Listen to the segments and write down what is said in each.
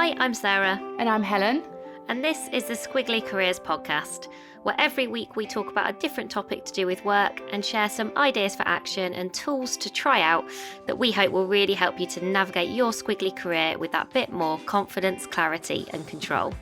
Hi, I'm Sarah. And I'm Helen. And this is the Squiggly Careers podcast, where every week we talk about a different topic to do with work and share some ideas for action and tools to try out that we hope will really help you to navigate your squiggly career with that bit more confidence, clarity and control.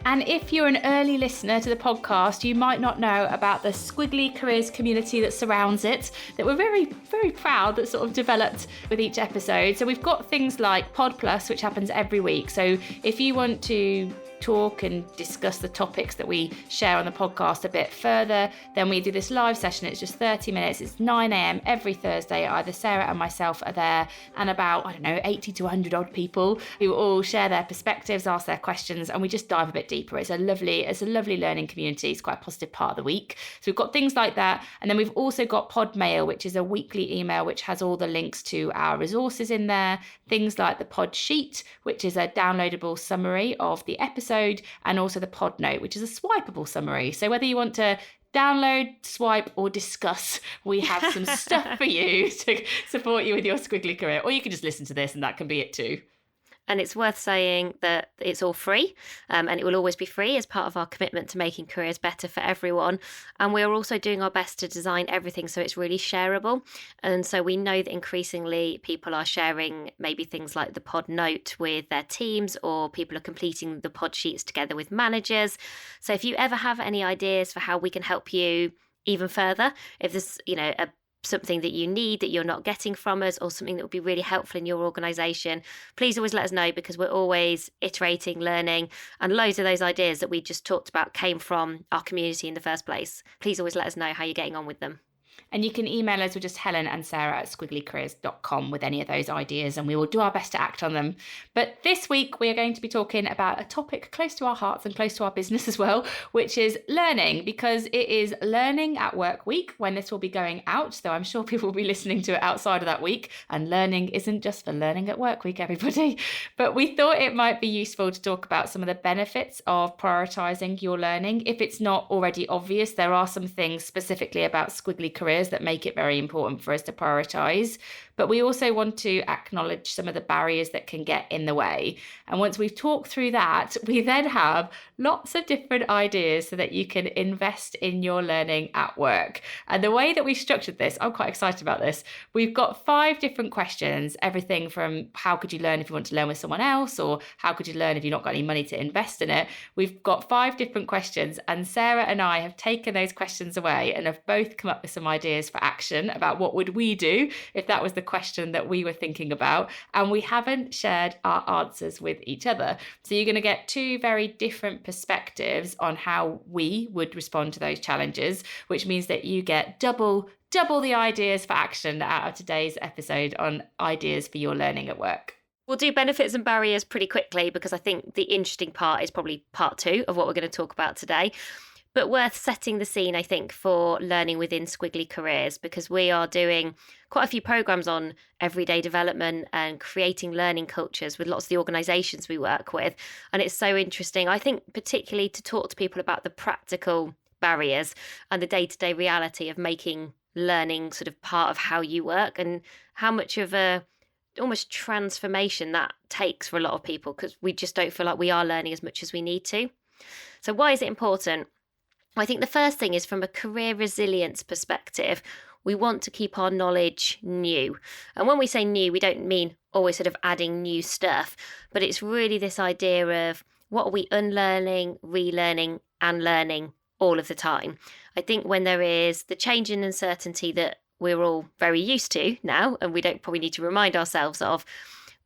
And if you're an early listener to the podcast, you might not know about the Squiggly Careers community that surrounds it, that we're very, very proud that sort of developed with each episode. So we've got things like Pod Plus, which happens every week. So if you want to talk and discuss the topics that we share on the podcast a bit further, then we do this live session. It's just 30 minutes. It's 9 a.m. every Thursday. Either Sarah and myself are there, and about, 80 to 100 odd people who all share their perspectives, ask their questions, and we just dive a bit deeper. It's a lovely learning community. It's quite a positive part of the week. So we've got things like that. And then we've also got Pod Mail, which is a weekly email which has all the links to our resources in there. Things like the Pod Sheet, which is a downloadable summary of the episode, and also the Pod Note, which is a swipeable summary. So whether you want to download, swipe or discuss, we have some stuff for you to support you with your squiggly career. Or you can just listen to this and that can be it too. And it's worth saying that it's all free, and it will always be free as part of our commitment to making careers better for everyone. And we're also doing our best to design everything so it's really shareable. And so we know that increasingly people are sharing maybe things like the Pod Note with their teams, or people are completing the Pod Sheets together with managers. So if you ever have any ideas for how we can help you even further, if there's, something that you need that you're not getting from us, or something that would be really helpful in your organisation, please always let us know, because we're always iterating, learning, and loads of those ideas that we just talked about came from our community in the first place. Please always let us know how you're getting on with them. And you can email us with just Helen and Sarah at squigglycareers.com with any of those ideas, and we will do our best to act on them. But this week we are going to be talking about a topic close to our hearts and close to our business as well, which is learning, because it is Learning at Work week when this will be going out. So I'm sure people will be listening to it outside of that week. And learning isn't just for Learning at Work week, everybody. But we thought it might be useful to talk about some of the benefits of prioritising your learning. If it's not already obvious, there are some things specifically about squiggly careers that make it very important for us to prioritise. But we also want to acknowledge some of the barriers that can get in the way. And once we've talked through that, we then have lots of different ideas so that you can invest in your learning at work. And the way that we've structured this, I'm quite excited about this. We've got 5 different questions, everything from how could you learn if you want to learn with someone else, or how could you learn if you've not got any money to invest in it. We've got 5 different questions, and Sarah and I have taken those questions away and have both come up with some ideas for action about what would we do if that was the question that we were thinking about, and we haven't shared our answers with each other. So you're going to get 2 very different perspectives on how we would respond to those challenges, which means that you get double the ideas for action out of today's episode on ideas for your learning at work. We'll do benefits and barriers pretty quickly, because I think the interesting part is probably part 2 of what we're going to talk about today. But worth setting the scene, I think, for learning within squiggly careers, because we are doing quite a few programs on everyday development and creating learning cultures with lots of the organisations we work with. And it's so interesting, I think, particularly to talk to people about the practical barriers and the day-to-day reality of making learning sort of part of how you work, and how much of a almost transformation that takes for a lot of people, because we just don't feel like we are learning as much as we need to. So why is it important? I think the first thing is, from a career resilience perspective, we want to keep our knowledge new. And when we say new, we don't mean always sort of adding new stuff, but it's really this idea of what are we unlearning, relearning and learning all of the time. I think when there is the change in uncertainty that we're all very used to now, and we don't probably need to remind ourselves of,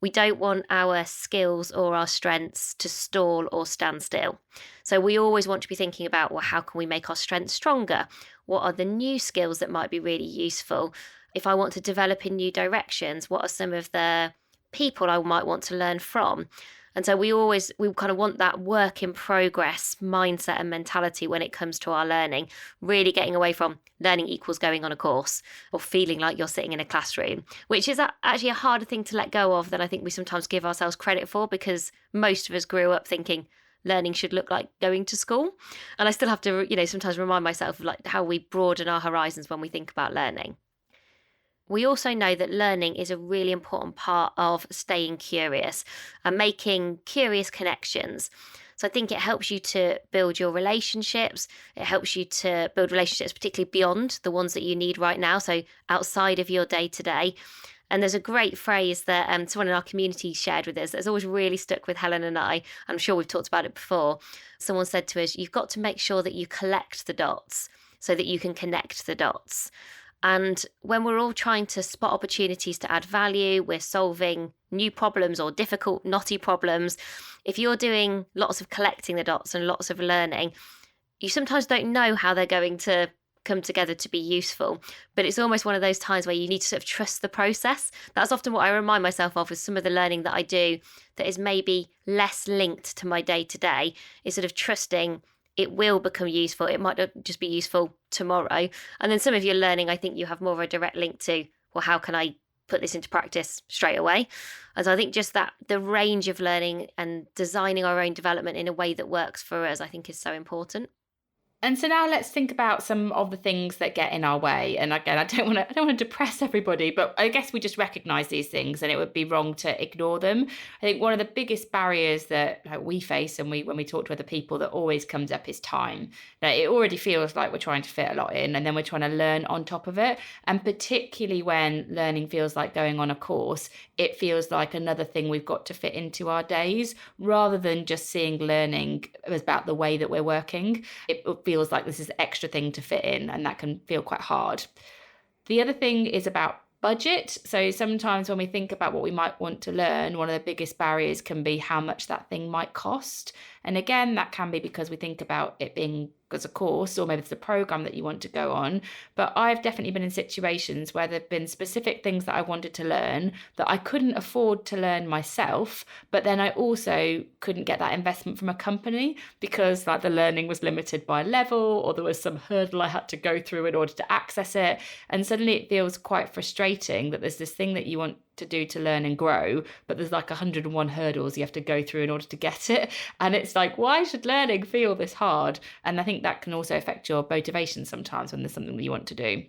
we don't want our skills or our strengths to stall or stand still. So we always want to be thinking about, well, how can we make our strengths stronger? What are the new skills that might be really useful? If I want to develop in new directions, what are some of the people I might want to learn from? And so we kind of want that work in progress mindset and mentality when it comes to our learning, really getting away from learning equals going on a course or feeling like you're sitting in a classroom, which is actually a harder thing to let go of than I think we sometimes give ourselves credit for, because most of us grew up thinking learning should look like going to school. And I still have to, sometimes remind myself of like how we broaden our horizons when we think about learning. we also know that learning is a really important part of staying curious and making curious connections. So I think it helps you to build your relationships. It helps you to build relationships, particularly beyond the ones that you need right now. So outside of your day to day. And there's a great phrase that someone in our community shared with us that's always really stuck with Helen and I. I'm sure we've talked about it before. Someone said to us, you've got to make sure that you collect the dots so that you can connect the dots. And when we're all trying to spot opportunities to add value, we're solving new problems or difficult, knotty problems. If you're doing lots of collecting the dots and lots of learning, you sometimes don't know how they're going to come together to be useful. But it's almost one of those times where you need to sort of trust the process. That's often what I remind myself of with some of the learning that I do that is maybe less linked to my day to day, is sort of trusting it will become useful. It might not just be useful tomorrow. And then some of your learning, I think you have more of a direct link to, well, how can I put this into practice straight away? And so I think just that the range of learning and designing our own development in a way that works for us, I think is so important. And so now let's think about some of the things that get in our way. And again, I don't want to depress everybody, but I guess we just recognize these things and it would be wrong to ignore them. I think one of the biggest barriers that we face and when we talk to other people that always comes up is time. Now, it already feels like we're trying to fit a lot in and then we're trying to learn on top of it. And particularly when learning feels like going on a course, it feels like another thing we've got to fit into our days rather than just seeing learning as about the way that we're working. It feels like this is an extra thing to fit in, and that can feel quite hard. The other thing is about budget. So sometimes when we think about what we might want to learn, one of the biggest barriers can be how much that thing might cost. And again, that can be because we think about it being as a course or maybe it's a program that you want to go on. But I've definitely been in situations where there have been specific things that I wanted to learn that I couldn't afford to learn myself, but then I also couldn't get that investment from a company because like the learning was limited by level or there was some hurdle I had to go through in order to access it. And suddenly it feels quite frustrating that there's this thing that you want to do to learn and grow, but there's like 101 hurdles you have to go through in order to get it. And it's like, why should learning feel this hard? And I think that can also affect your motivation sometimes when there's something that you want to do.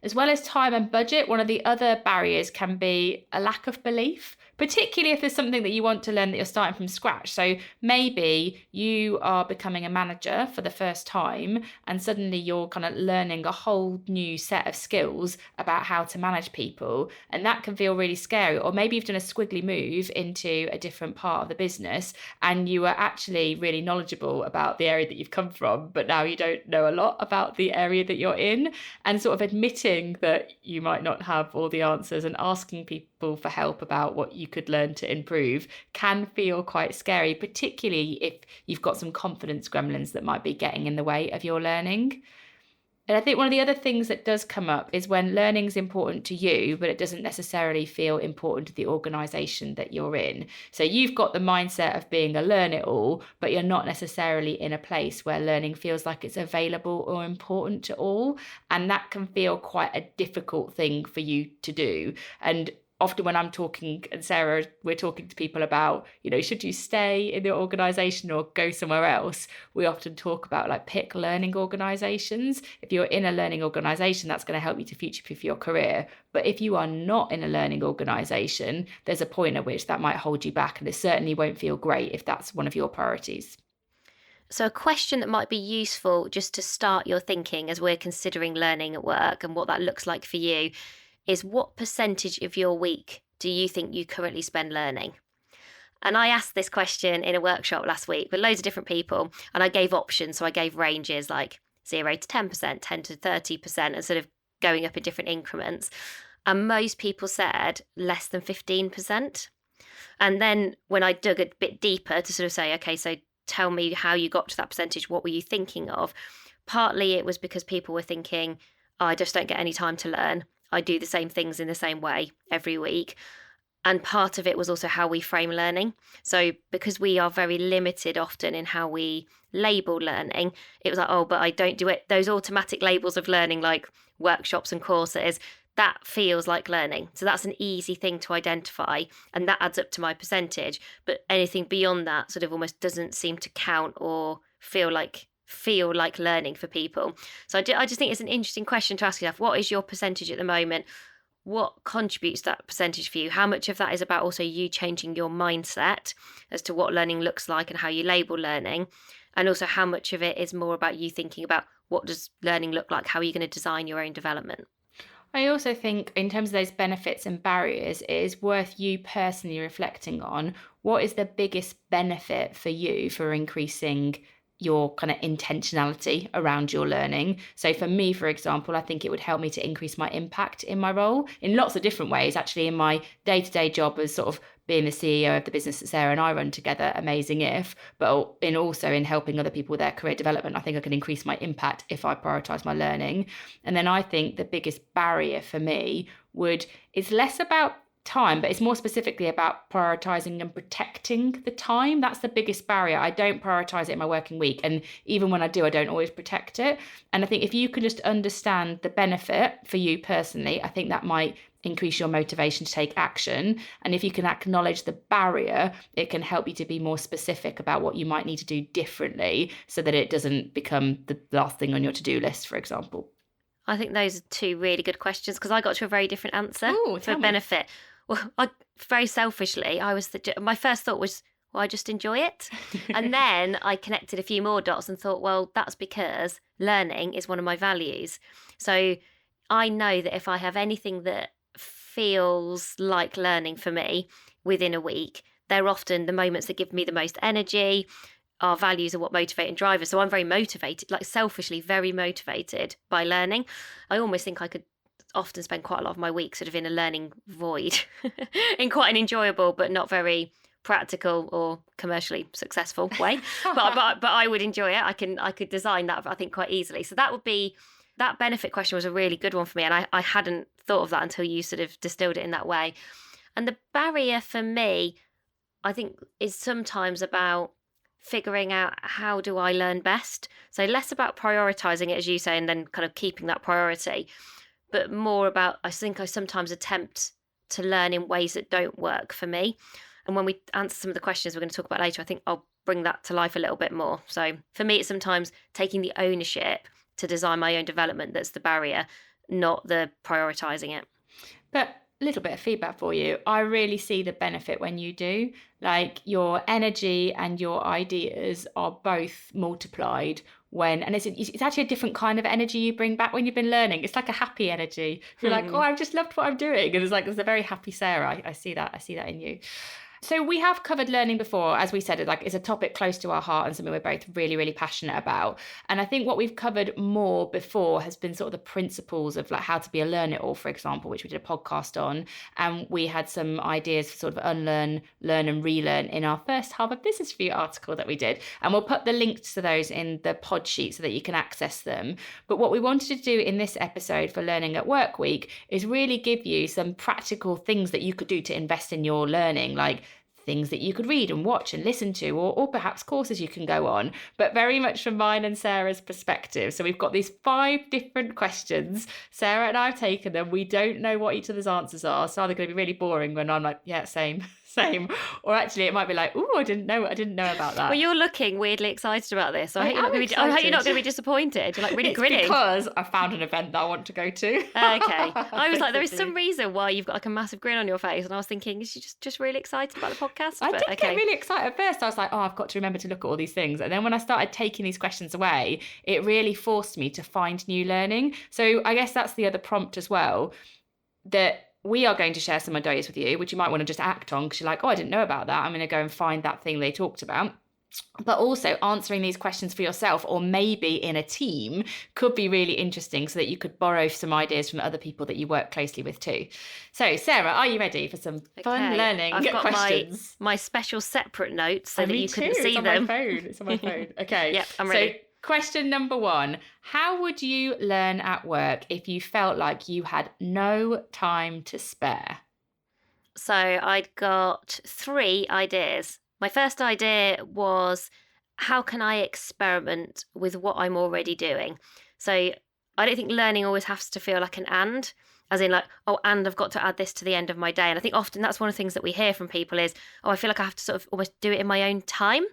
As well as time and budget, one of the other barriers can be a lack of belief, particularly if there's something that you want to learn that you're starting from scratch. So maybe you are becoming a manager for the first time and suddenly you're kind of learning a whole new set of skills about how to manage people. And that can feel really scary. Or maybe you've done a squiggly move into a different part of the business and you are actually really knowledgeable about the area that you've come from, but now you don't know a lot about the area that you're in. And sort of admitting that you might not have all the answers and asking people for help about what you could learn to improve can feel quite scary, particularly if you've got some confidence gremlins that might be getting in the way of your learning. And I think one of the other things that does come up is when learning is important to you, but it doesn't necessarily feel important to the organisation that you're in. So you've got the mindset of being a learn-it-all, but you're not necessarily in a place where learning feels like it's available or important to all. And that can feel quite a difficult thing for you to do. And often when I'm talking, and Sarah, we're talking to people about, should you stay in the organisation or go somewhere else? We often talk about like pick learning organisations. If you're in a learning organisation, that's going to help you to future-proof your career. But if you are not in a learning organisation, there's a point at which that might hold you back. And it certainly won't feel great if that's one of your priorities. So a question that might be useful just to start your thinking as we're considering learning at work and what that looks like for you is what percentage of your week do you think you currently spend learning? And I asked this question in a workshop last week with loads of different people and I gave options. So I gave ranges like 0 to 10%, 10 to 30% and sort of going up in different increments. And most people said less than 15%. And then when I dug a bit deeper to sort of say, okay, so tell me how you got to that percentage, what were you thinking of? Partly it was because people were thinking, oh, I just don't get any time to learn. I do the same things in the same way every week. And part of it was also how we frame learning. So because we are very limited often in how we label learning, it was like, oh, but I don't do it. Those automatic labels of learning like workshops and courses, that feels like learning. So that's an easy thing to identify and that adds up to my percentage. But anything beyond that sort of almost doesn't seem to count or feel like feel like learning for people. So I just think it's an interesting question to ask yourself. What is your percentage at the moment? What contributes that percentage for you? How much of that is about also you changing your mindset as to what learning looks like and how you label learning? And also how much of it is more about you thinking about what does learning look like? How are you going to design your own development? I also think in terms of those benefits and barriers, it is worth you personally reflecting on what is the biggest benefit for you for increasing your kind of intentionality around your learning. So for me, for example, I think it would help me to increase my impact in my role in lots of different ways, actually, in my day-to-day job as sort of being the CEO of the business that Sarah and I run together, Amazing If, but also in helping other people with their career development. I think I can increase my impact if I prioritize my learning. And then I think the biggest barrier for me is less about time, but it's more specifically about prioritizing and protecting the time. That's the biggest barrier. I don't prioritize it in my working week, and even when I do, I don't always protect it. And I think if you can just understand the benefit for you personally, I think that might increase your motivation to take action. And if you can acknowledge the barrier, it can help you to be more specific about what you might need to do differently so that it doesn't become the last thing on your to-do list, for example. I think those are two really good questions because I got to a very different answer for benefit. Well, very selfishly, my first thought was, well, I just enjoy it. And then I connected a few more dots and thought, well, that's because learning is one of my values. So I know that if I have anything that feels like learning for me within a week, they're often the moments that give me the most energy. Our values are what motivate and drive us. So I'm very motivated, like selfishly very motivated by learning. I almost think I could often spend quite a lot of my week sort of in a learning void in quite an enjoyable but not very practical or commercially successful way. but I would enjoy it. I could design that, I think, quite easily. So that benefit question was a really good one for me. And I hadn't thought of that until you sort of distilled it in that way. And the barrier for me, I think, is sometimes about figuring out how do I learn best. So less about prioritizing it, as you say, and then kind of keeping that priority, but more about, I think I sometimes attempt to learn in ways that don't work for me. And when we answer some of the questions we're going to talk about later, I think I'll bring that to life a little bit more. So for me, it's sometimes taking the ownership to design my own development that's the barrier, not the prioritizing it. But a little bit of feedback for you. I really see the benefit when you do. Like, your energy and your ideas are both multiplied and it's actually a different kind of energy you bring back when you've been learning. It's like a happy energy. You're like, oh, I've just loved what I'm doing. And there's a very happy Sarah. I see that in you. So we have covered learning before, as we said, it's a topic close to our heart and something we're both really, really passionate about. And I think what we've covered more before has been sort of the principles of like how to be a learn-it-all, for example, which we did a podcast on. And we had some ideas for sort of unlearn, learn and relearn in our first Harvard Business Review article that we did. And we'll put the links to those in the pod sheet so that you can access them. But what we wanted to do in this episode for Learning at Work Week is really give you some practical things that you could do to invest in your learning, like things that you could read and watch and listen to, or perhaps courses you can go on, but very much from mine and Sarah's perspective. So we've got these 5 different questions. Sarah and I have taken them. We don't know what each other's answers are. So they're going to be really boring when I'm like, yeah, same. Or actually it might be like, oh, I didn't know about that. Well, you're looking weirdly excited about this. So I hope you're not going to be disappointed. You're like really grinning. Because I found an event that I want to go to. Okay. I was like, there is some reason why you've got like a massive grin on your face. And I was thinking, is she just really excited about the podcast? I did get really excited at first. I was like, oh, I've got to remember to look at all these things. And then when I started taking these questions away, it really forced me to find new learning. So I guess that's the other prompt as well, that we are going to share some ideas with you, which you might want to just act on because you're like, oh, I didn't know about that. I'm going to go and find that thing they talked about. But also answering these questions for yourself or maybe in a team could be really interesting so that you could borrow some ideas from other people that you work closely with too. So, Sarah, are you ready for some fun learning I've got questions? my special separate notes so that you couldn't see them. It's on my phone. Okay. Yep, I'm ready. So, question number 1, how would you learn at work if you felt like you had no time to spare? So I'd got 3 ideas. My first idea was, how can I experiment with what I'm already doing? So I don't think learning always has to feel like an and. as in like, oh, and I've got to add this to the end of my day. And I think often that's one of the things that we hear from people is, oh, I feel like I have to sort of almost do it in my own time.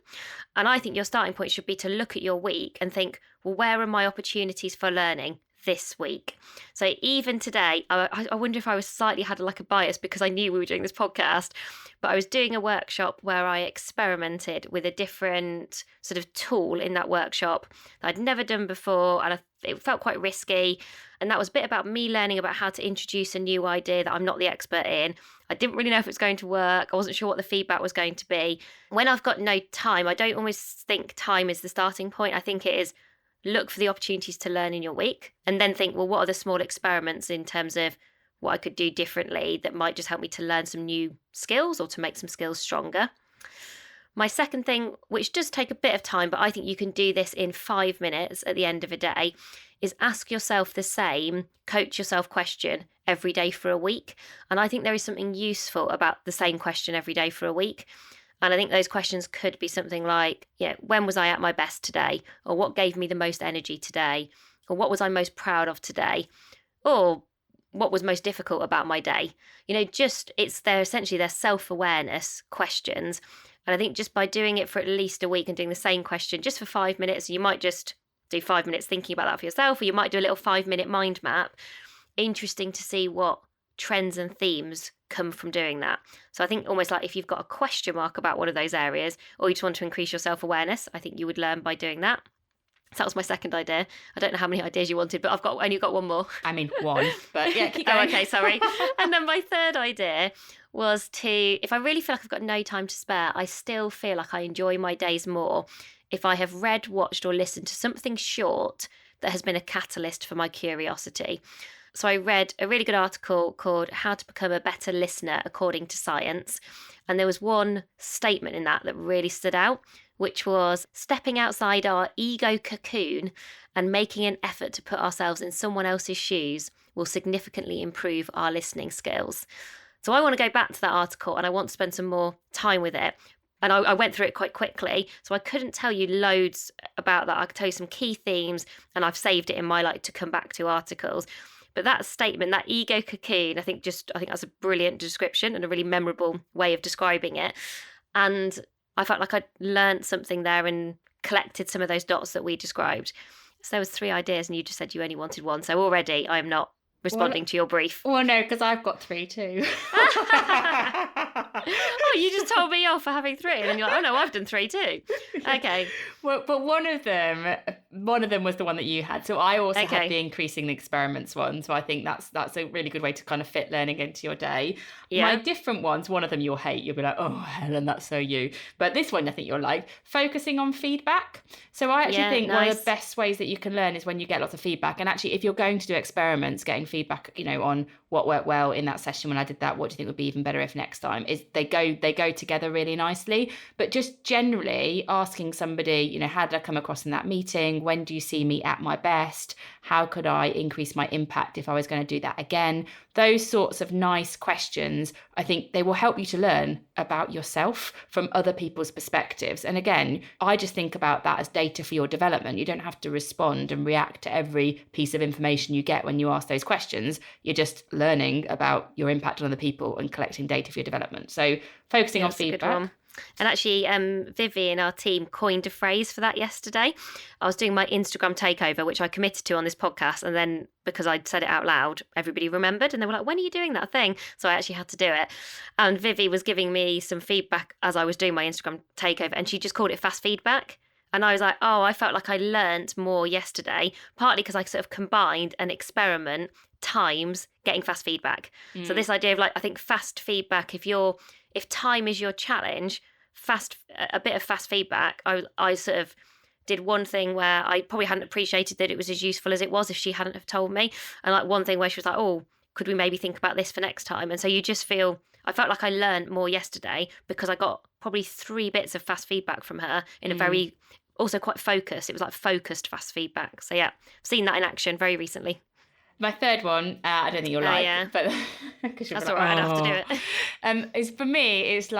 And I think your starting point should be to look at your week and think, well, where are my opportunities for learning this week? So even today, I wonder if I was slightly had like a bias because I knew we were doing this podcast, but I was doing a workshop where I experimented with a different sort of tool in that workshop that I'd never done before, and it felt quite risky. And that was a bit about me learning about how to introduce a new idea that I'm not the expert in. I didn't really know if it was going to work. I wasn't sure what the feedback was going to be. When I've got no time, I don't always think time is the starting point. I think it is look for the opportunities to learn in your week and then think, well, what are the small experiments in terms of what I could do differently that might just help me to learn some new skills or to make some skills stronger. My second thing, which does take a bit of time, but I think you can do this in 5 minutes at the end of a day, is ask yourself the same coach yourself question every day for a week. And I think there is something useful about the same question every day for a week. And I think those questions could be something like, when was I at my best today? Or what gave me the most energy today? Or what was I most proud of today? Or what was most difficult about my day? Essentially they're self-awareness questions. And I think just by doing it for at least a week and doing the same question just for 5 minutes, you might just do 5 minutes thinking about that for yourself, or you might do a little 5-minute mind map. Interesting to see what trends and themes come from doing that. So I think almost like if you've got a question mark about one of those areas, or you just want to increase your self-awareness, I think you would learn by doing that. So that was my second idea. I don't know how many ideas you wanted, but I've only got one more. I mean, one, but yeah, keep going. Oh, okay, sorry. And then my third idea was if I really feel like I've got no time to spare, I still feel like I enjoy my days more if I have read, watched, or listened to something short that has been a catalyst for my curiosity. So I read a really good article called How to Become a Better Listener According to Science. And there was one statement in that really stood out, which was stepping outside our ego cocoon and making an effort to put ourselves in someone else's shoes will significantly improve our listening skills. So I want to go back to that article and I want to spend some more time with it. And I went through it quite quickly, so I couldn't tell you loads about that. I could tell you some key themes, and I've saved it in my to come back to articles. But that statement, that ego cocoon, I think that's a brilliant description and a really memorable way of describing it. And I felt like I'd learned something there and collected some of those dots that we described. So there was 3 ideas and you just said you only wanted one. So already I am not responding to your brief. Well, no, because I've got 3 too. Oh, you just told me off for having 3 and then you're like, oh no, I've done 3 too. Okay. Well, but one of them was the one that you had. So I also had the increasing the experiments one. So I think that's a really good way to kind of fit learning into your day. Yeah. My different ones, one of them you'll hate. You'll be like, oh, Helen, that's so you. But this one I think you'll like, focusing on feedback. So I actually think one of the best ways that you can learn is when you get lots of feedback. And actually, if you're going to do experiments, getting feedback, on what worked well in that session when I did that, what do you think would be even better if next time, is they go together really nicely. But just generally asking somebody, how did I come across in that meeting? When do you see me at my best? How could I increase my impact if I was going to do that again? Those sorts of nice questions, I think they will help you to learn about yourself from other people's perspectives. And again, I just think about that as data for your development. You don't have to respond and react to every piece of information you get when you ask those questions. You're just learning about your impact on other people and collecting data for your development. So focusing on feedback. And actually, Vivi in our team coined a phrase for that yesterday. I was doing my Instagram takeover, which I committed to on this podcast. And then because I'd said it out loud, everybody remembered. And they were like, when are you doing that thing? So I actually had to do it. And Vivi was giving me some feedback as I was doing my Instagram takeover. And she just called it fast feedback. And I was like, oh, I felt like I learnt more yesterday, partly because I sort of combined an experiment times getting fast feedback. So this idea of I think fast feedback, if time is your challenge, a bit of fast feedback. I sort of did one thing where I probably hadn't appreciated that it was as useful as it was if she hadn't have told me. And one thing where she was like, oh, could we maybe think about this for next time? And so you just I felt like I learned more yesterday because I got probably 3 bits of fast feedback from her in a very, also quite focused. It was focused fast feedback. So yeah, I've seen that in action very recently. My third one, I don't think you'll like, but that's all right. I'd have to do it. Is for me, it's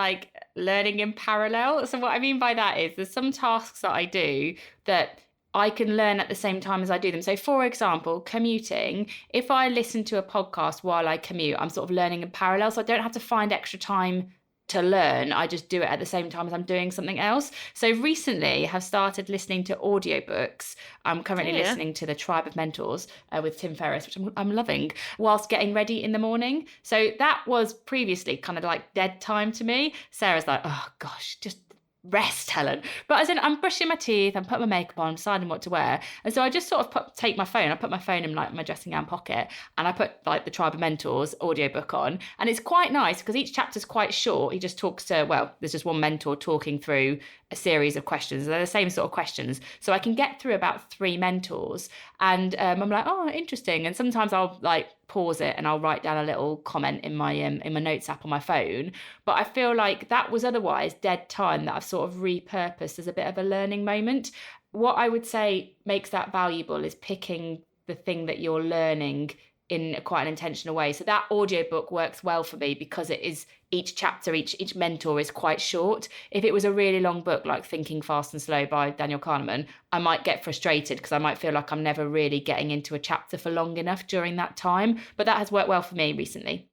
learning in parallel. So what I mean by that is there's some tasks that I do that I can learn at the same time as I do them. So for example, commuting, if I listen to a podcast while I commute, I'm sort of learning in parallel. So I don't have to find extra time to learn. I just do it at the same time as I'm doing something else. So recently have started listening to audiobooks. I'm currently listening to The Tribe of Mentors with Tim Ferriss, which I'm loving, whilst getting ready in the morning. So that was previously kind of like dead time to me. Sarah's like, oh gosh, just rest, Helen. But as in, I'm brushing my teeth, I'm putting my makeup on, deciding what to wear. And so I just sort of take my phone, I put my phone in like my dressing gown pocket, and I put like the Tribe of Mentors audiobook on. And it's quite nice because each chapter's quite short. He just talks to, well, there's just one mentor talking through a series of questions. They're the same sort of questions. So I can get through about 3 mentors. And I'm like, oh, interesting. And sometimes I'll like pause it and I'll write down a little comment in my notes app on my phone. But I feel like that was otherwise dead time that I've sort of repurposed as a bit of a learning moment. What I would say makes that valuable is picking the thing that you're learning in quite an intentional way. So that audiobook works well for me because it is each chapter, each mentor is quite short. If it was a really long book like Thinking Fast and Slow by Daniel Kahneman, I might get frustrated because I might feel like I'm never really getting into a chapter for long enough during that time. But that has worked well for me recently.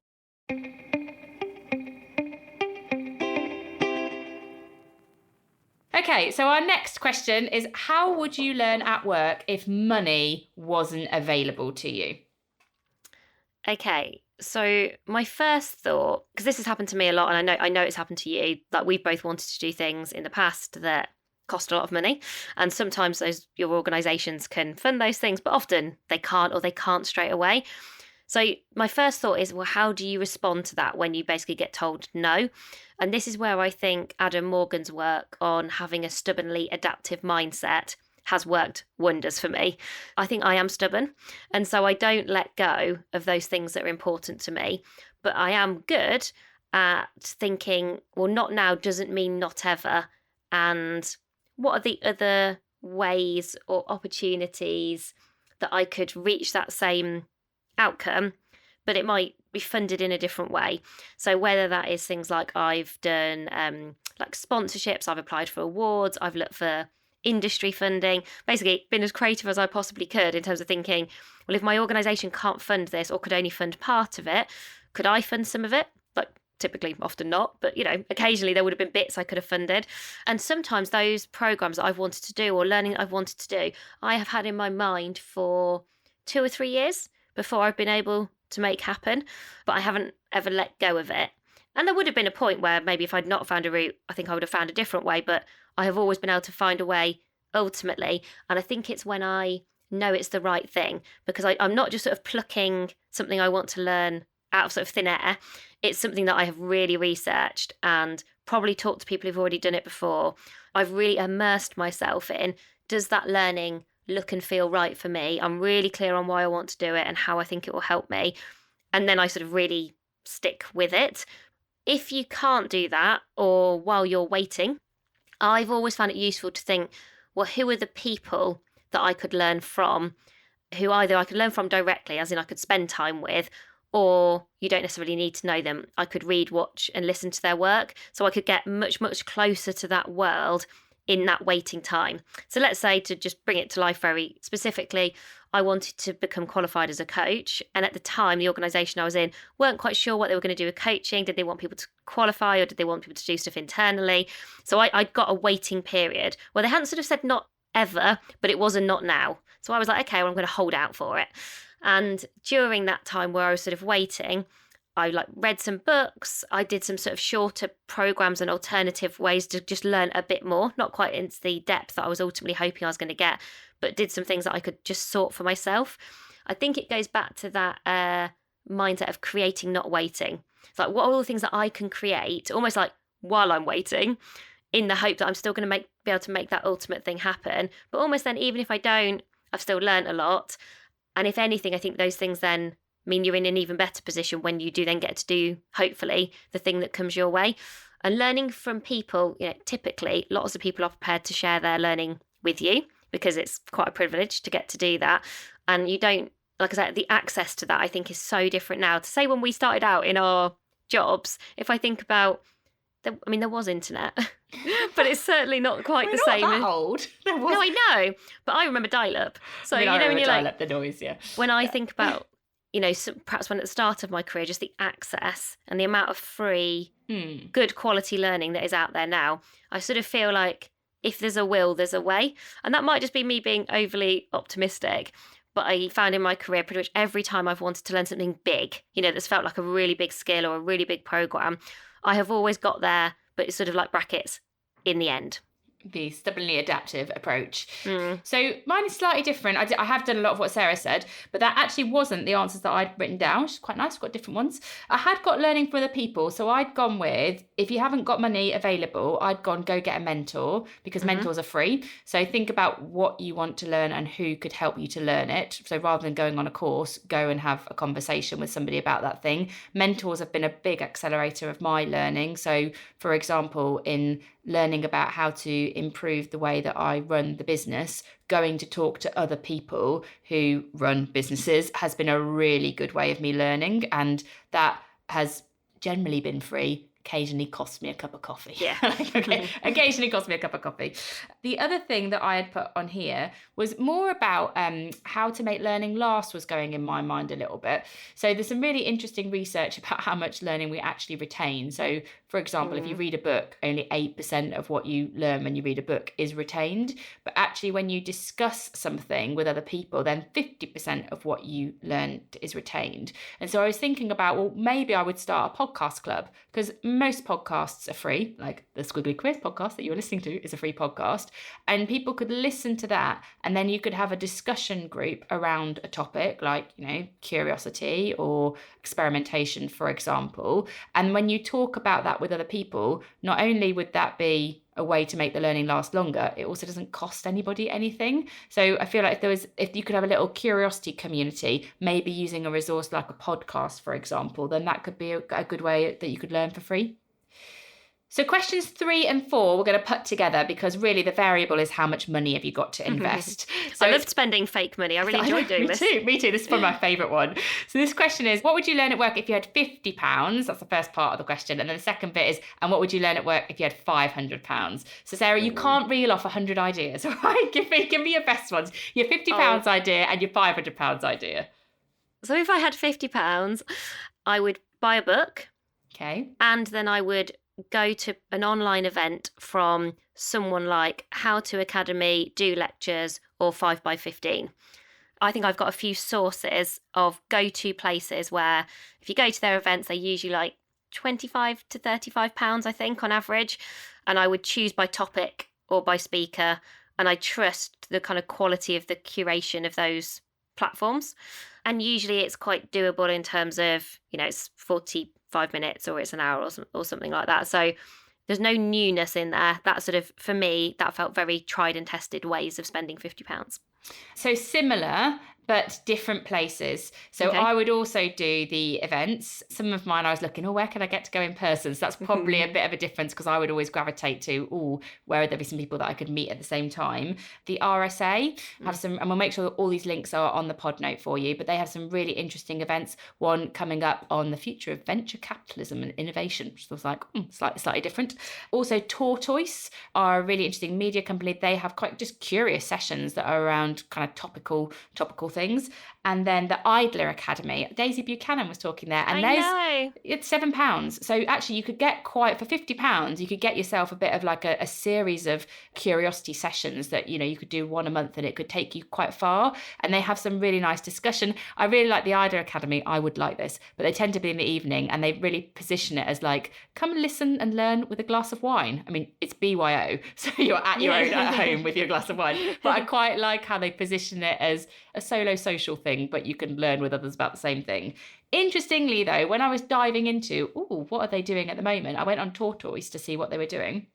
Okay, so our next question is, how would you learn at work if money wasn't available to you? Okay, so my first thought, because this has happened to me a lot, and I know it's happened to you, like we've both wanted to do things in the past that cost a lot of money, and sometimes your organisations can fund those things, but often they can't, or they can't straight away. So my first thought is, well, how do you respond to that when you basically get told no? And this is where I think Adam Morgan's work on having a stubbornly adaptive mindset has worked wonders for me. I think I am stubborn, and so I don't let go of those things that are important to me. But I am good at thinking, well, not now doesn't mean not ever. And what are the other ways or opportunities that I could reach that same outcome, but it might be funded in a different way? So whether that is things like I've done like sponsorships, I've applied for awards, I've looked for industry funding, basically been as creative as I possibly could in terms of thinking, well, if my organisation can't fund this or could only fund part of it, could I fund some of it? Like typically, often not, but occasionally there would have been bits I could have funded. And sometimes those programmes that I've wanted to do or learning that I've wanted to do, I have had in my mind for 2 or 3 years before I've been able to make happen, but I haven't ever let go of it. And there would have been a point where maybe if I'd not found a route, I think I would have found a different way, but I have always been able to find a way ultimately. And I think it's when I know it's the right thing, because I'm not just sort of plucking something I want to learn out of sort of thin air. It's something that I have really researched and probably talked to people who've already done it before. I've really immersed myself in, does that learning look and feel right for me? I'm really clear on why I want to do it and how I think it will help me. And then I sort of really stick with it. If you can't do that, or while you're waiting, I've always found it useful to think, well, who are the people that I could learn from, who either I could learn from directly, as in I could spend time with, or you don't necessarily need to know them. I could read, watch, and listen to their work. So I could get much, much closer to that world in that waiting time. So let's say, to just bring it to life very specifically, I wanted to become qualified as a coach. And at the time, the organisation I was in weren't quite sure what they were going to do with coaching. Did they want people to qualify, or did they want people to do stuff internally? So I got a waiting period where they hadn't sort of said not ever, but it was a not now. So I was like, okay, well, I'm going to hold out for it. And during that time where I was sort of waiting, I read some books. I did some sort of shorter programs and alternative ways to just learn a bit more, not quite into the depth that I was ultimately hoping I was going to get, but did some things that I could just sort for myself. I think it goes back to that mindset of creating, not waiting. It's like, what are all the things that I can create, almost like while I'm waiting, in the hope that I'm still going to be able to make that ultimate thing happen. But almost then, even if I don't, I've still learned a lot. And if anything, I think those things then mean you're in an even better position when you do then get to do, hopefully, the thing that comes your way. And learning from people, typically lots of people are prepared to share their learning with you, because it's quite a privilege to get to do that. And you don't, like I said, the access to that I think is so different now. To say when we started out in our jobs, if I think about there was internet, but it's certainly not quite the We're same. not that old. There was. No, I know, but I remember dial-up. So, I when you're dial up the noise, yeah. when I think about, perhaps when at the start of my career, just the access and the amount of free, good quality learning that is out there now, I sort of feel like if there's a will, there's a way. And that might just be me being overly optimistic. But I found in my career pretty much every time I've wanted to learn something big, that's felt like a really big skill or a really big program, I have always got there, but it's sort of like brackets in the end. The stubbornly adaptive approach. So mine is slightly different. I have done a lot of what Sarah said, but that actually wasn't the answers that I'd written down, which is quite nice. I've got different ones. I had got learning from other people. So I'd gone with, if you haven't got money available, I'd gone go get a mentor, because mentors are free. So think about what you want to learn and who could help you to learn it. So rather than going on a course, go and have a conversation with somebody about that thing. Mentors have been a big accelerator of my learning. So for example, in learning about how to improve the way that I run the business, going to talk to other people who run businesses has been a really good way of me learning. And that has generally been free. Occasionally cost me a cup of coffee. Yeah. Occasionally cost me a cup of coffee. The other thing that I had put on here was more about how to make learning last, was going in my mind a little bit. So there's some really interesting research about how much learning we actually retain. So for example, if you read a book, only 8% of what you learn when you read a book is retained. But actually when you discuss something with other people, then 50% of what you learned is retained. And so I was thinking about, well, maybe I would start a podcast club, because most podcasts are free, like the Squiggly Quiz podcast that you're listening to is a free podcast, and people could listen to that, and then you could have a discussion group around a topic like, curiosity or experimentation, for example. And when you talk about that with other people, not only would that be a way to make the learning last longer, it also doesn't cost anybody anything. So I feel like if you could have a little curiosity community, maybe using a resource like a podcast, for example, then that could be a good way that you could learn for free. So questions 3 and 4 we're going to put together, because really the variable is how much money have you got to invest. So I loved spending fake money. I really enjoyed doing this. Me too. This is probably my favourite one. So this question is, what would you learn at work if you had £50? That's the first part of the question. And then the second bit is, and what would you learn at work if you had £500? So Sarah, you can't reel off 100 ideas, all right? Give me your best ones. Your £50 idea and your £500 idea. So if I had £50, I would buy a book. Okay. And then I would go to an online event from someone like How To Academy, Do Lectures, or 5x15. I think I've got a few sources of go-to places where if you go to their events, they're usually like £25 to £35, I think, on average. And I would choose by topic or by speaker. And I trust the kind of quality of the curation of those platforms. And usually it's quite doable in terms of, it's 45 minutes or it's an hour or something like that. So there's no newness in there. That sort of, for me, that felt very tried and tested ways of spending £50. So similar, but different places. So Okay. I would also do the events. Some of mine I was looking, where can I get to go in person? So that's probably a bit of a difference, because I would always gravitate to, where would there be some people that I could meet at the same time? The RSA have some, and we'll make sure that all these links are on the pod note for you, but they have some really interesting events. One coming up on the future of venture capitalism and innovation, which was like slightly different. Also, Tortoise are a really interesting media company. They have quite just curious sessions that are around kind of topical things. And then the Idler Academy, Daisy Buchanan was talking there, and it's £7. So actually you could get for £50 you could get yourself a bit of like a series of curiosity sessions that you could do one a month, and it could take you quite far. And they have some really nice discussion. I really like the Idler Academy. I would like this, but they tend to be in the evening, and they really position it as like, come and listen and learn with a glass of wine. I mean, it's BYO, so you're at your own at home with your glass of wine, but I quite like how they position it as a solo social thing, but you can learn with others about the same thing. Interestingly though, when I was diving into, what are they doing at the moment? I went on Tortoise to see what they were doing.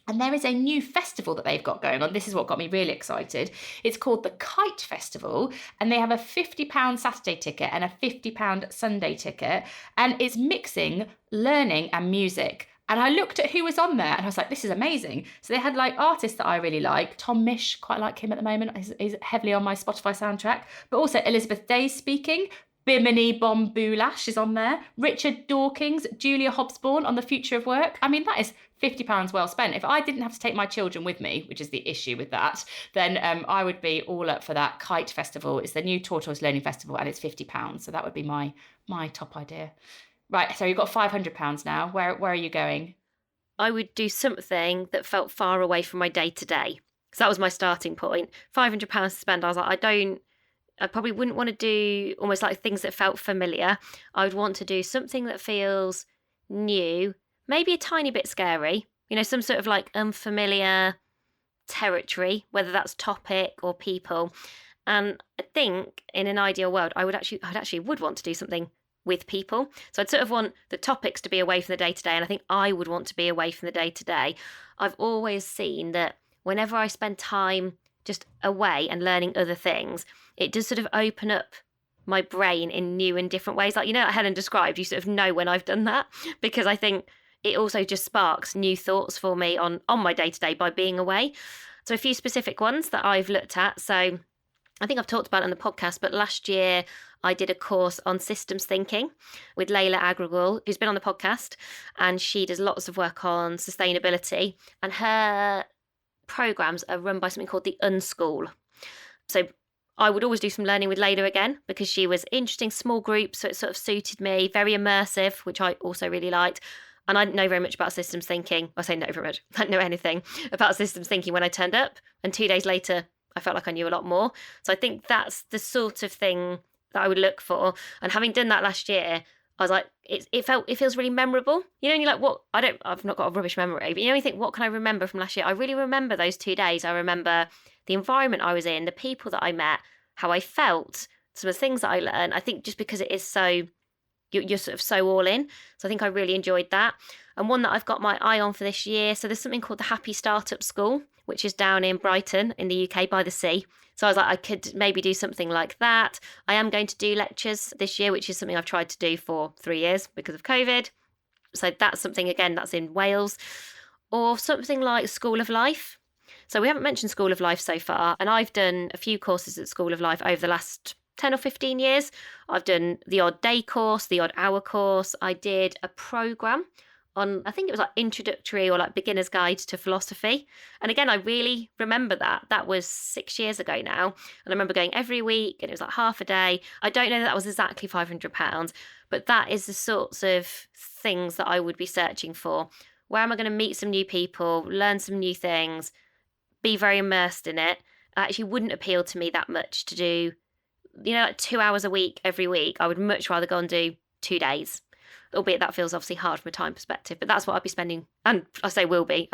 And there is a new festival that they've got going on. This is what got me really excited. It's called the Kite Festival, and they have a £50 Saturday ticket and a £50 Sunday ticket, and it's mixing learning and music. And I looked at who was on there and I was like, this is amazing. So they had like artists that I really like. Tom Misch, quite like him at the moment. He's heavily on my Spotify soundtrack. But also Elizabeth Day's speaking. Bimini Bombulash is on there. Richard Dawkins, Julia Hobsbawm on the future of work. I mean, that is £50 well spent. If I didn't have to take my children with me, which is the issue with that, then I would be all up for that. Kite Festival. It's the new Tortoise Learning Festival and it's £50. So that would be my top idea. Right, so you've got £500 now. Where are you going? I would do something that felt far away from my day to day. So that was my starting point. £500 to spend. I was like, I probably wouldn't want to do almost like things that felt familiar. I would want to do something that feels new, maybe a tiny bit scary, some sort of like unfamiliar territory, whether that's topic or people. And I think in an ideal world, I would actually want to do something with people. So I'd sort of want the topics to be away from the day to day. And I think I would want to be away from the day to day. I've always seen that whenever I spend time just away and learning other things, it does sort of open up my brain in new and different ways. Like, like Helen described, you sort of know when I've done that, because I think it also just sparks new thoughts for me on my day to day by being away. So a few specific ones that I've looked at. So I think I've talked about it on the podcast, but last year I did a course on systems thinking with Layla Agrawal, who's been on the podcast, and she does lots of work on sustainability, and her programs are run by something called the Unschool. So I would always do some learning with Layla again because she was interesting, small groups, so it sort of suited me, very immersive, which I also really liked. And I didn't know very much about systems thinking. I say not very much. I didn't know anything about systems thinking when I turned up. And 2 days later, I felt like I knew a lot more. So I think that's the sort of thing that I would look for. And having done that last year, I was like, it feels really memorable. And you're like, I've not got a rubbish memory, but you think, what can I remember from last year? I really remember those 2 days. I remember the environment I was in, the people that I met, how I felt, some of the things that I learned. I think just because it is so, you're sort of so all in. So I think I really enjoyed that. And one that I've got my eye on for this year, so there's something called the Happy Startup School, which is down in Brighton in the UK by the sea. So I was like, I could maybe do something like that. I am going to do lectures this year, which is something I've tried to do for 3 years because of COVID. So that's something, again, that's in Wales. Or something like School of Life. So we haven't mentioned School of Life so far. And I've done a few courses at School of Life over the last 10 or 15 years. I've done the odd day course, the odd hour course. I did a programme on, I think it was like introductory or like beginner's guide to philosophy. And again, I really remember that. That was 6 years ago now. And I remember going every week and it was like half a day. I don't know that was exactly £500, but that is the sorts of things that I would be searching for. Where am I going to meet some new people, learn some new things, be very immersed in it? It actually wouldn't appeal to me that much to do, like 2 hours a week every week. I would much rather go and do 2 days. Albeit that feels obviously hard from a time perspective, but that's what I'd be spending, and I say will be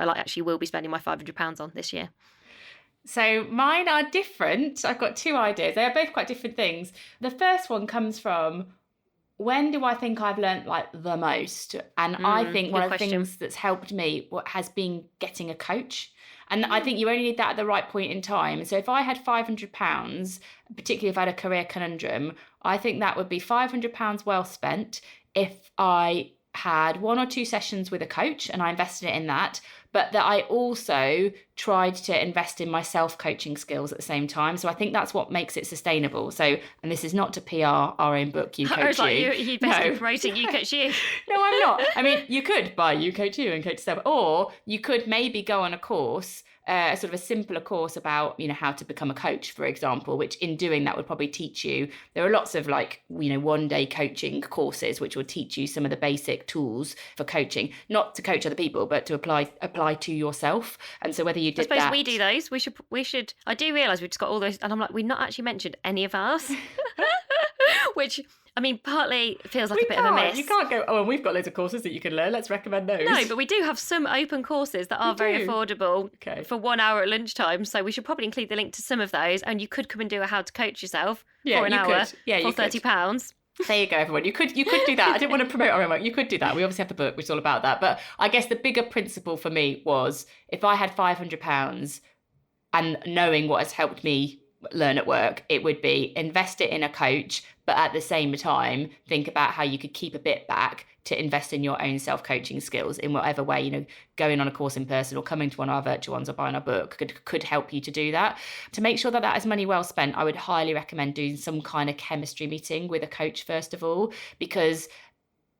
spending my £500 on this year. So mine are different. I've got 2 ideas. They are both quite different things. The first one comes from, when do I think I've learnt like the most? And I think one of the things that's helped me has been getting a coach. And I think you only need that at the right point in time. So if I had £500, particularly if I had a career conundrum, I think that would be £500 well spent if I had 1 or 2 sessions with a coach and I invested it in that, but that I also tried to invest in my self-coaching skills at the same time. So I think that's what makes it sustainable. So, and this is not to PR our own book, You Coach You. I was like, you're best promoting You Coach You. No, I'm not. I mean, you could buy You Coach You and Coach Yourself, or you could maybe go on a course, sort of a simpler course about, how to become a coach, for example, which in doing that would probably teach you. There are lots of 1-day coaching courses which will teach you some of the basic tools for coaching, not to coach other people, but to apply to yourself. And so whether you did I suppose we do those. We should. I do realise we've just got all those, and I'm like, we've not actually mentioned any of ours, which, I mean, partly feels like a bit of a miss. You can't go, and we've got loads of courses that you can learn. Let's recommend those. No, but we do have some open courses that are very affordable for 1 hour at lunchtime. So we should probably include the link to some of those. And you could come and do a How to Coach Yourself for an hour for £30. There you go, everyone. You could do that. I didn't want to promote our own work. You could do that. We obviously have the book, which is all about that. But I guess the bigger principle for me was, if I had £500 and knowing what has helped me learn at work, it would be invest it in a coach, but at the same time, think about how you could keep a bit back to invest in your own self-coaching skills in whatever way, going on a course in person or coming to one of our virtual ones or buying a book could help you to do that. To make sure that that is money well spent, I would highly recommend doing some kind of chemistry meeting with a coach first of all, because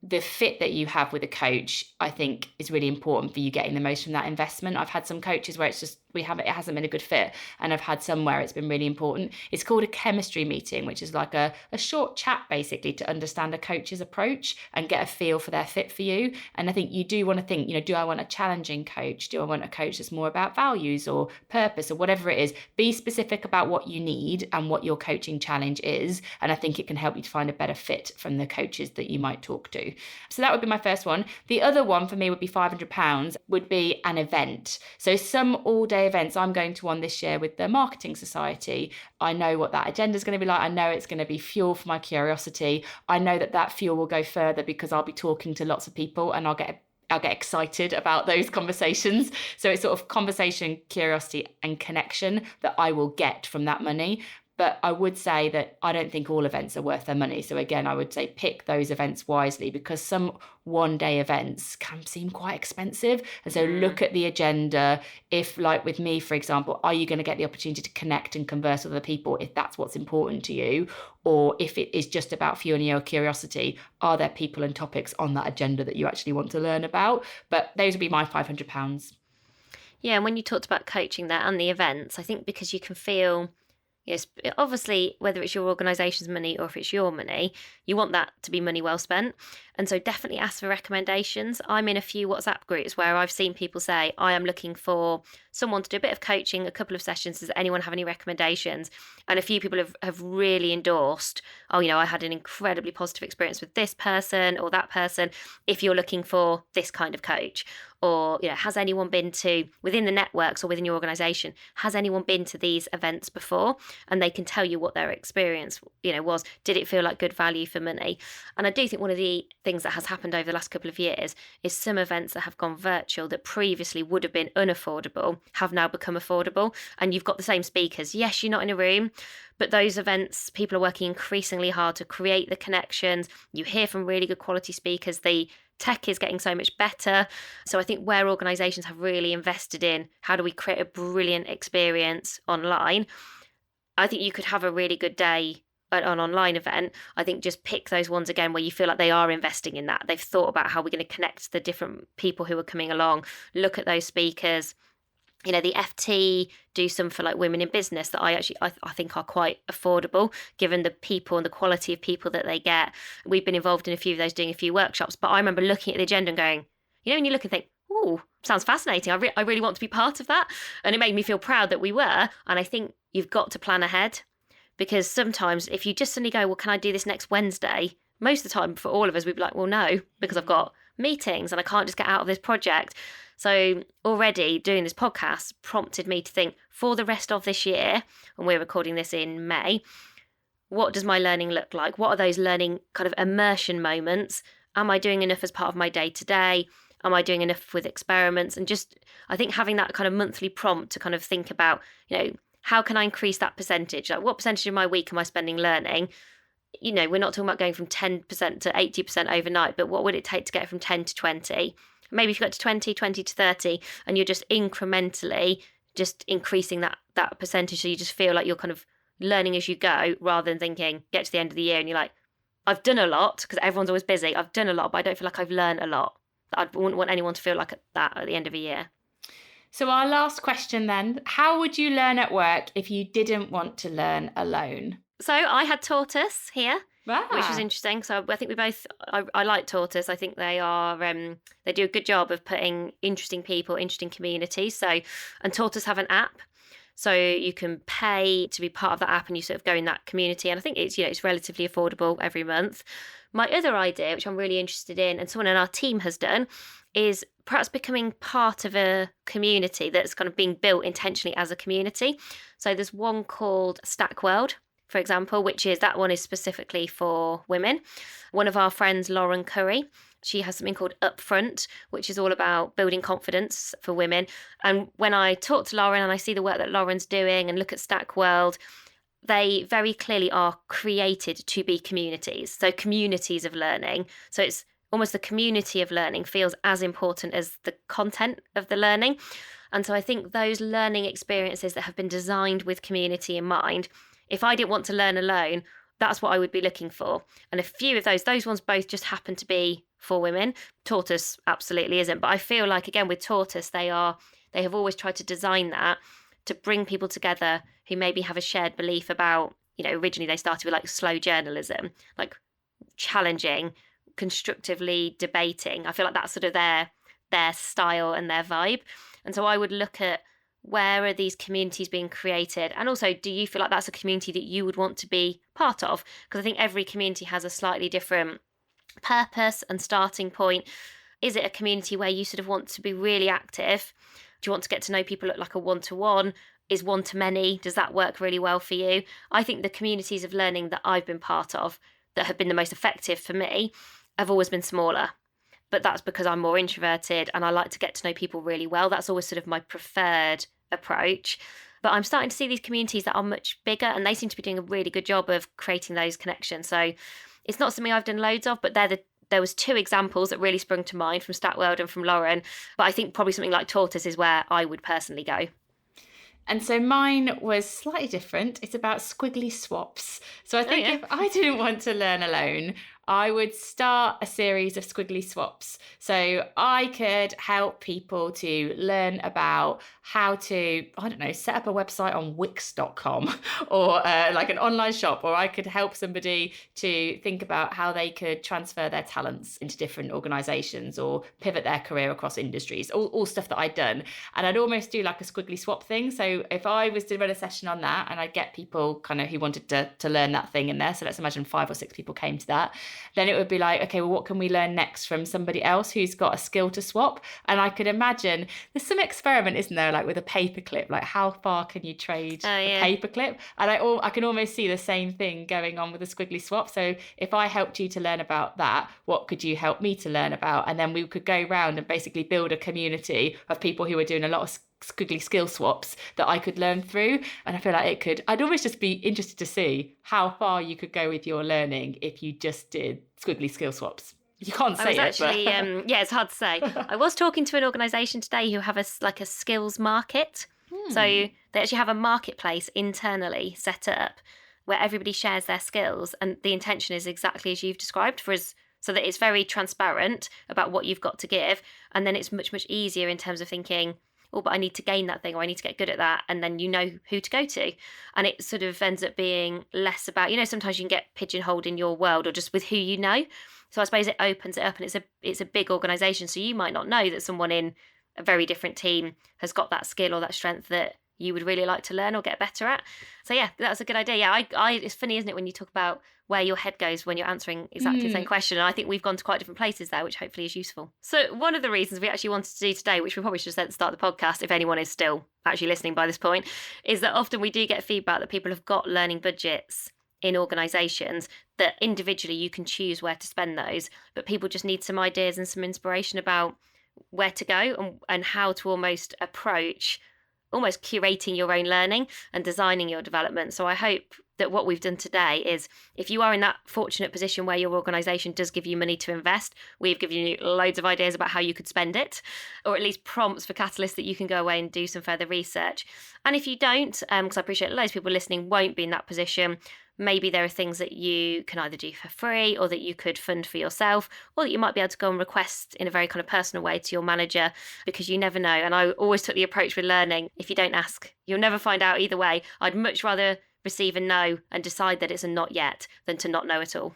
the fit that you have with a coach, I think, is really important for you getting the most from that investment. I've had some coaches where it's just it hasn't been a good fit, and I've had some where it's been really important. It's called a chemistry meeting, which is like a short chat basically to understand a coach's approach and get a feel for their fit for you. And I think you do want to think, do I want a challenging coach? Do I want a coach that's more about values or purpose or whatever it is? Be specific about what you need and what your coaching challenge is, and I think it can help you to find a better fit from the coaches that you might talk to. So that would be my first one. The other one for me would be £500, would be an event. So some all-day events. I'm going to one this year with the Marketing Society. I know what that agenda is going to be like. I know it's going to be fuel for my curiosity. I know that fuel will go further because I'll be talking to lots of people and I'll get excited about those conversations. So it's sort of conversation, curiosity and connection that I will get from that money. But I would say that I don't think all events are worth their money. So again, I would say pick those events wisely, because some one-day events can seem quite expensive. And so look at the agenda. If, like with me, for example, are you going to get the opportunity to connect and converse with other people if that's what's important to you? Or if it is just about fueling your curiosity, are there people and topics on that agenda that you actually want to learn about? But those would be my £500. Yeah, and when you talked about coaching there and the events, I think because you can feel... Yes, obviously, whether it's your organisation's money or if it's your money, you want that to be money well spent. And so definitely ask for recommendations. I'm in a few WhatsApp groups where I've seen people say, I am looking for someone to do a bit of coaching, a couple of sessions. Does anyone have any recommendations? And a few people have really endorsed, I had an incredibly positive experience with this person or that person, if you're looking for this kind of coach. Or, has anyone been to, within the networks or within your organisation, has anyone been to these events before? And they can tell you what their experience, was. Did it feel like good value for money? And I do think one of the things that has happened over the last couple of years is some events that have gone virtual that previously would have been unaffordable have now become affordable. And you've got the same speakers. Yes, you're not in a room, but those events, people are working increasingly hard to create the connections. You hear from really good quality speakers. The tech is getting so much better. So I think where organisations have really invested in how do we create a brilliant experience online, I think you could have a really good day at an online event. I think just pick those ones again where you feel like they are investing in that. They've thought about how we're going to connect the different people who are coming along. Look at those speakers. The FT do some for like women in business that I think are quite affordable given the people and the quality of people that they get. We've been involved in a few of those, doing a few workshops, but I remember looking at the agenda and going, when you look and think, oh, sounds fascinating. I really want to be part of that. And it made me feel proud that we were. And I think you've got to plan ahead, because sometimes if you just suddenly go, well, can I do this next Wednesday? Most of the time for all of us, we'd be like, well, no, because I've got meetings and I can't just get out of this project. So already doing this podcast prompted me to think for the rest of this year, and we're recording this in May, what does my learning look like? What are those learning kind of immersion moments? Am I doing enough as part of my day-to-day? Am I doing enough with experiments? And just, I think having that kind of monthly prompt to kind of think about, how can I increase that percentage? Like what percentage of my week am I spending learning? We're not talking about going from 10% to 80% overnight, but what would it take to get from 10 to 20? Maybe if you got to 20 to 30, and you're just incrementally just increasing that percentage, so you just feel like you're kind of learning as you go, rather than thinking, get to the end of the year and you're like, I've done a lot, because everyone's always busy. I've done a lot, but I don't feel like I've learned a lot. I wouldn't want anyone to feel like that at the end of a year. So our last question then, how would you learn at work if you didn't want to learn alone? So I had Tortoise here, which was interesting. So I think we both, I like Tortoise. I think they are, they do a good job of putting interesting people, interesting communities. So, and Tortoise have an app. So you can pay to be part of that app and you sort of go in that community. And I think it's relatively affordable every month. My other idea, which I'm really interested in, and someone in our team has done, is perhaps becoming part of a community that's kind of being built intentionally as a community. So there's one called Stack World, for example, that one is specifically for women. One of our friends, Lauren Curry, she has something called Upfront, which is all about building confidence for women. And when I talk to Lauren and I see the work that Lauren's doing and look at Stack World, they very clearly are created to be communities. So communities of learning. So it's almost the community of learning feels as important as the content of the learning. And so I think those learning experiences that have been designed with community in mind, if I didn't want to learn alone, that's what I would be looking for. And a few of those ones both just happen to be for women. Tortoise absolutely isn't. But I feel like, again, with Tortoise, they have always tried to design that to bring people together who maybe have a shared belief about, originally they started with like slow journalism, like challenging, constructively debating. I feel like that's sort of their style and their vibe. And so I would look at, where are these communities being created? And also, do you feel like that's a community that you would want to be part of? Because I think every community has a slightly different purpose and starting point. Is it a community where you sort of want to be really active? Do you want to get to know people at like a one-to-one? Is one-to-many? Does that work really well for you? I think the communities of learning that I've been part of that have been the most effective for me have always been smaller. But that's because I'm more introverted and I like to get to know people really well. That's always sort of my preferred approach. But I'm starting to see these communities that are much bigger, and they seem to be doing a really good job of creating those connections. So it's not something I've done loads of, but there was 2 examples that really sprung to mind from Statworld and from Lauren. But I think probably something like Tortoise is where I would personally go. And so mine was slightly different. It's about squiggly swaps. So I think if I didn't want to learn alone, I would start a series of squiggly swaps. So I could help people to learn about how to, set up a website on Wix.com or like an online shop, or I could help somebody to think about how they could transfer their talents into different organizations or pivot their career across industries, all stuff that I'd done. And I'd almost do like a squiggly swap thing. So if I was to run a session on that and I'd get people kind of who wanted to learn that thing in there, so let's imagine 5 or 6 people came to that, then it would be like, okay, well, what can we learn next from somebody else who's got a skill to swap? And I could imagine there's some experiment, isn't there, like with a paperclip, like how far can you trade a paperclip? And I can almost see the same thing going on with a squiggly swap. So if I helped you to learn about that, what could you help me to learn about? And then we could go around and basically build a community of people who are doing a lot of squiggly skill swaps that I could learn through. And I feel like I'd always just be interested to see how far you could go with your learning if you just did squiggly skill swaps. You can't say it's hard to say. I was talking to an organisation today who have a skills market. So they actually have a marketplace internally set up where everybody shares their skills, and the intention is exactly as you've described for us, so that it's very transparent about what you've got to give, and then it's much, much easier in terms of thinking, oh, but I need to gain that thing, or I need to get good at that, and then you know who to go to. And it sort of ends up being less about, sometimes you can get pigeonholed in your world or just with who you know. So I suppose it opens it up, and it's a big organisation, so you might not know that someone in a very different team has got that skill or that strength that you would really like to learn or get better at. So yeah, that's a good idea. Yeah, it's funny, isn't it, when you talk about where your head goes when you're answering exactly the same question. And I think we've gone to quite different places there, which hopefully is useful. So one of the reasons we actually wanted to do today, which we probably should have said at the start of the podcast, if anyone is still actually listening by this point, is that often we do get feedback that people have got learning budgets in organisations that individually you can choose where to spend those, but people just need some ideas and some inspiration about where to go and how to almost approach almost curating your own learning and designing your development. So I hope that what we've done today is, if you are in that fortunate position where your organisation does give you money to invest, we've given you loads of ideas about how you could spend it, or at least prompts for catalysts that you can go away and do some further research. And if you don't, because I appreciate loads of people listening won't be in that position, maybe there are things that you can either do for free or that you could fund for yourself, or that you might be able to go and request in a very kind of personal way to your manager, because you never know. And I always took the approach with learning, if you don't ask, you'll never find out either way. I'd much rather receive a no and decide that it's a not yet than to not know at all.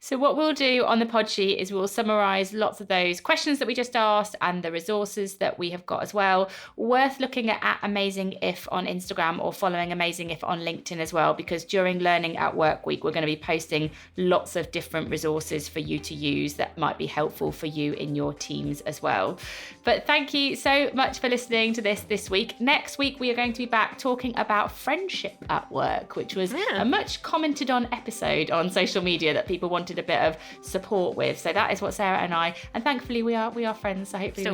So what we'll do on the pod sheet is we'll summarise lots of those questions that we just asked and the resources that we have got as well. Worth looking at Amazing If on Instagram, or following Amazing If on LinkedIn as well, because during Learning at Work Week, we're going to be posting lots of different resources for you to use that might be helpful for you in your teams as well. But thank you so much for listening to this week. Next week, we are going to be back talking about friendship at work, which was a much commented on episode on social media that people wanted wanted a bit of support with. So that is what Sarah and thankfully we are friends. So hopefully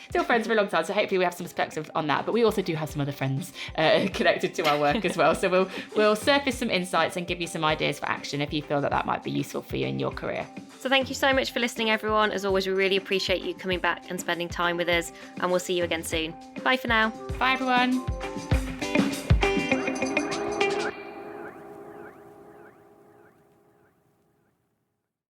still friends for a long time. So hopefully we have some perspective on that. But we also do have some other friends connected to our work as well. So we'll surface some insights and give you some ideas for action if you feel that might be useful for you in your career. So thank you so much for listening, everyone. As always, we really appreciate you coming back and spending time with us, and we'll see you again soon. Bye for now. Bye, everyone.